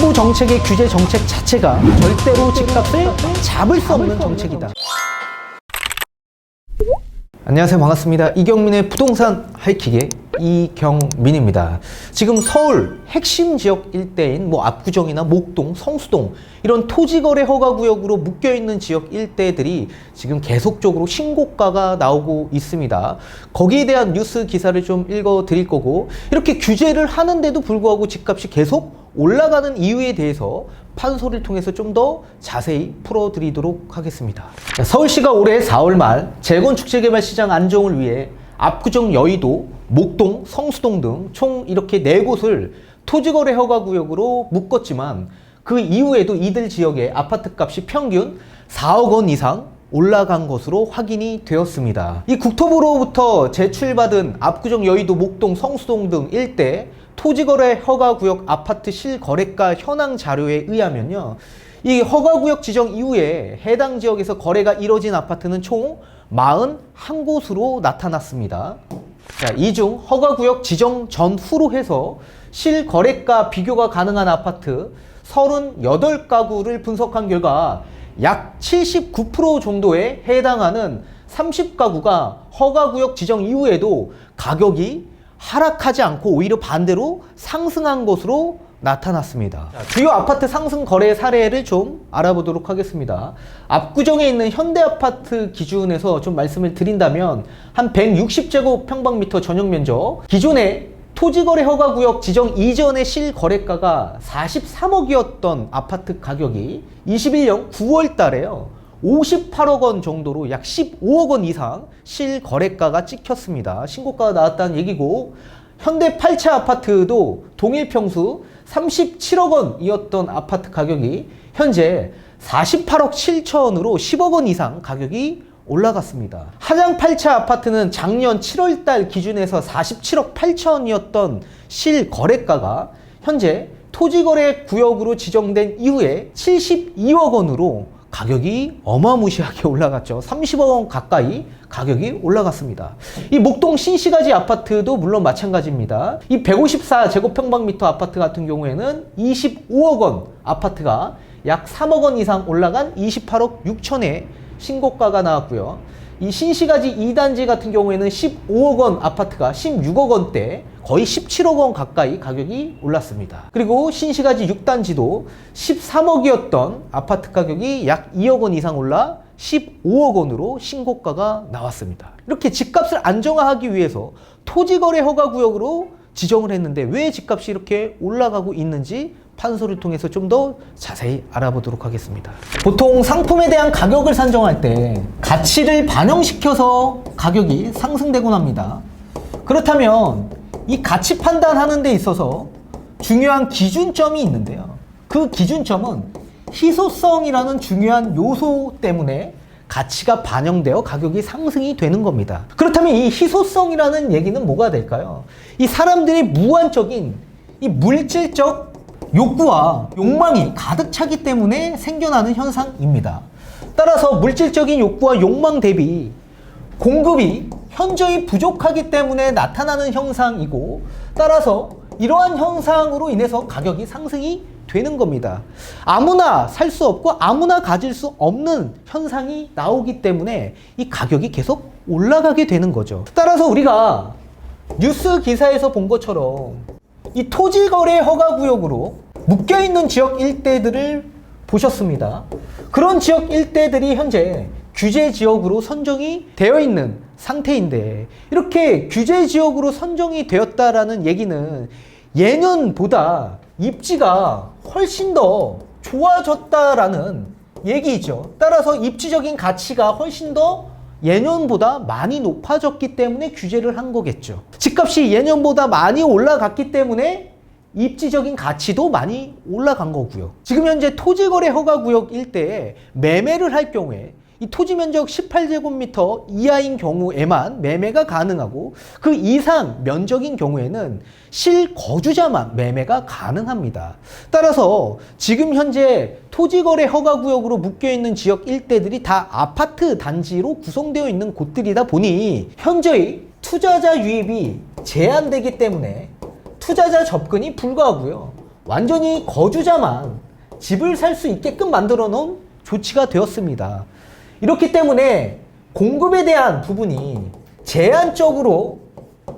정부 정책의 규제 정책 자체가 절대로 집값을 잡을 수 없는 정책이다. 안녕하세요, 반갑습니다. 이경민의 부동산 하이킥의 이경민입니다. 지금 서울 핵심 지역 일대인 압구정이나 목동, 성수동 이런 토지거래 허가구역으로 묶여있는 지역 일대들이 지금 계속적으로 신고가가 나오고 있습니다. 거기에 대한 뉴스 기사를 좀 읽어드릴 거고, 이렇게 규제를 하는데도 불구하고 집값이 계속 올라가는 이유에 대해서 판소리를 통해서 좀 더 자세히 풀어드리도록 하겠습니다. 서울시가 올해 4월 말 재건축재개발시장 안정을 위해 압구정, 여의도, 목동, 성수동 등 총 이렇게 4곳을 토지거래 허가구역으로 묶었지만, 그 이후에도 이들 지역의 아파트값이 평균 4억 원 이상 올라간 것으로 확인이 되었습니다. 이 국토부로부터 제출받은 압구정, 여의도, 목동, 성수동 등 일대 토지거래 허가구역 아파트 실거래가 현황 자료에 의하면요, 이 허가구역 지정 이후에 해당 지역에서 거래가 이뤄진 아파트는 총 41곳으로 나타났습니다. 이 중 허가구역 지정 전후로 해서 실거래가 비교가 가능한 아파트 38가구를 분석한 결과 약 79% 정도에 해당하는 30가구가 허가구역 지정 이후에도 가격이 하락하지 않고 오히려 반대로 상승한 것으로 나타났습니다. 주요 아파트 상승 거래 사례를 좀 알아보도록 하겠습니다. 압구정에 있는 현대아파트 기준에서 좀 말씀을 드린다면 한 160제곱평방미터 전용 면적, 기존에 토지거래 허가구역 지정 이전의 실거래가가 43억이었던 아파트 가격이 21년 9월 달에요 58억 원 정도로 약 15억 원 이상 실거래가가 찍혔습니다. 신고가가 나왔다는 얘기고, 현대 8채 아파트도 동일 평수 37억 원이었던 아파트 가격이 현재 48억 7천으로 10억 원 이상 가격이 올라갔습니다. 하장 8채 아파트는 작년 7월 달 기준에서 47억 8천이었던 실거래가가 현재 토지거래 구역으로 지정된 이후에 72억 원으로 가격이 어마무시하게 올라갔죠. 30억 원 가까이 가격이 올라갔습니다. 이 목동 신시가지 아파트도 물론 마찬가지입니다. 이 154제곱평방미터 아파트 같은 경우에는 25억 원 아파트가 약 3억 원 이상 올라간 28억 6천의 신고가가 나왔고요. 이 신시가지 2단지 같은 경우에는 15억 원 아파트가 16억 원대, 거의 17억 원 가까이 가격이 올랐습니다. 그리고 신시가지 6단지도 13억이었던 아파트 가격이 약 2억 원 이상 올라 15억 원으로 신고가가 나왔습니다. 이렇게 집값을 안정화하기 위해서 토지거래 허가구역으로 지정을 했는데 왜 집값이 이렇게 올라가고 있는지 판소리를 통해서 좀 더 자세히 알아보도록 하겠습니다. 보통 상품에 대한 가격을 산정할 때 가치를 반영시켜서 가격이 상승되곤 합니다. 그렇다면 이 가치 판단하는 데 있어서 중요한 기준점이 있는데요. 그 기준점은 희소성이라는 중요한 요소 때문에 가치가 반영되어 가격이 상승이 되는 겁니다. 그렇다면 이 희소성이라는 얘기는 뭐가 될까요? 이 사람들이 무한적인 이 물질적 욕구와 욕망이 가득 차기 때문에 생겨나는 현상입니다. 따라서 물질적인 욕구와 욕망 대비 공급이 현저히 부족하기 때문에 나타나는 현상이고, 따라서 이러한 현상으로 인해서 가격이 상승이 되는 겁니다. 아무나 살 수 없고 아무나 가질 수 없는 현상이 나오기 때문에 이 가격이 계속 올라가게 되는 거죠. 따라서 우리가 뉴스 기사에서 본 것처럼 이 토지거래 허가구역으로 묶여있는 지역 일대들을 보셨습니다. 그런 지역 일대들이 현재 규제 지역으로 선정이 되어 있는 상태인데, 이렇게 규제 지역으로 선정이 되었다라는 얘기는 예년보다 입지가 훨씬 더 좋아졌다라는 얘기죠. 따라서 입지적인 가치가 훨씬 더 예년보다 많이 높아졌기 때문에 규제를 한 거겠죠. 집값이 예년보다 많이 올라갔기 때문에 입지적인 가치도 많이 올라간 거고요. 지금 현재 토지거래 허가구역 일대에 매매를 할 경우에 이 토지 면적 18제곱미터 이하인 경우에만 매매가 가능하고, 그 이상 면적인 경우에는 실거주자만 매매가 가능합니다. 따라서 지금 현재 토지거래 허가구역으로 묶여있는 지역 일대들이 다 아파트 단지로 구성되어 있는 곳들이다 보니 현재의 투자자 유입이 제한되기 때문에 투자자 접근이 불가하고요. 완전히 거주자만 집을 살 수 있게끔 만들어 놓은 조치가 되었습니다. 이렇기 때문에 공급에 대한 부분이 제한적으로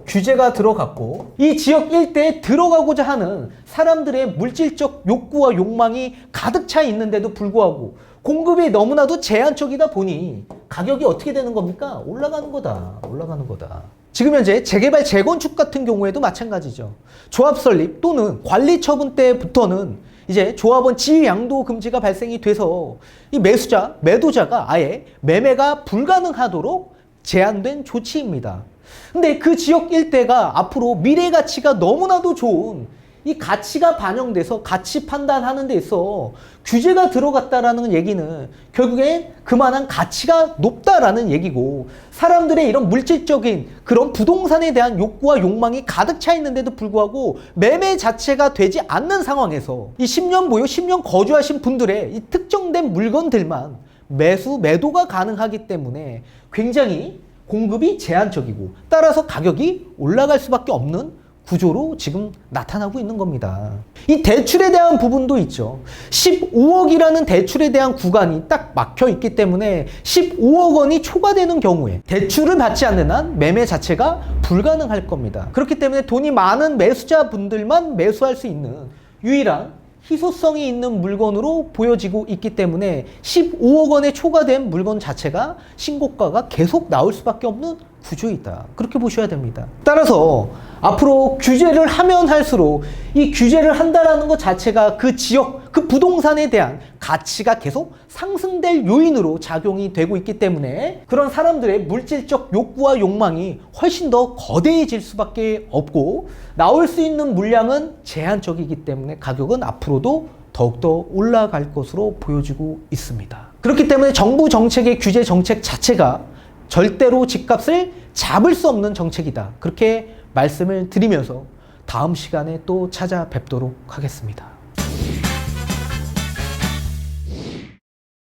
규제가 들어갔고, 이 지역 일대에 들어가고자 하는 사람들의 물질적 욕구와 욕망이 가득 차 있는데도 불구하고 공급이 너무나도 제한적이다 보니 가격이 어떻게 되는 겁니까? 올라가는 거다. 지금 현재 재개발, 재건축 같은 경우에도 마찬가지죠. 조합 설립 또는 관리 처분 때부터는 이제 조합원 지위 양도 금지가 발생이 돼서 이 매수자, 매도자가 아예 매매가 불가능하도록 제한된 조치입니다. 근데 그 지역 일대가 앞으로 미래 가치가 너무나도 좋은, 이 가치가 반영돼서 가치 판단하는 데 있어 규제가 들어갔다라는 얘기는 결국엔 그만한 가치가 높다라는 얘기고, 사람들의 이런 물질적인 그런 부동산에 대한 욕구와 욕망이 가득 차 있는데도 불구하고 매매 자체가 되지 않는 상황에서 이 10년 보유, 10년 거주하신 분들의 이 특정된 물건들만 매수, 매도가 가능하기 때문에 굉장히 공급이 제한적이고 따라서 가격이 올라갈 수밖에 없는 구조로 지금 나타나고 있는 겁니다. 이 대출에 대한 부분도 있죠. 15억이라는 대출에 대한 구간이 딱 막혀 있기 때문에 15억 원이 초과되는 경우에 대출을 받지 않는 한 매매 자체가 불가능할 겁니다. 그렇기 때문에 돈이 많은 매수자분들만 매수할 수 있는 유일한 희소성이 있는 물건으로 보여지고 있기 때문에 15억 원에 초과된 물건 자체가 신고가가 계속 나올 수밖에 없는 구조이다. 그렇게 보셔야 됩니다. 따라서 앞으로 규제를 하면 할수록 이 규제를 한다라는 것 자체가 그 지역, 그 부동산에 대한 가치가 계속 상승될 요인으로 작용이 되고 있기 때문에 그런 사람들의 물질적 욕구와 욕망이 훨씬 더 거대해질 수밖에 없고, 나올 수 있는 물량은 제한적이기 때문에 가격은 앞으로도 더욱더 올라갈 것으로 보여지고 있습니다. 그렇기 때문에 정부 정책의 규제 정책 자체가 절대로 집값을 잡을 수 없는 정책이다. 그렇게 말씀을 드리면서 다음 시간에 또 찾아뵙도록 하겠습니다.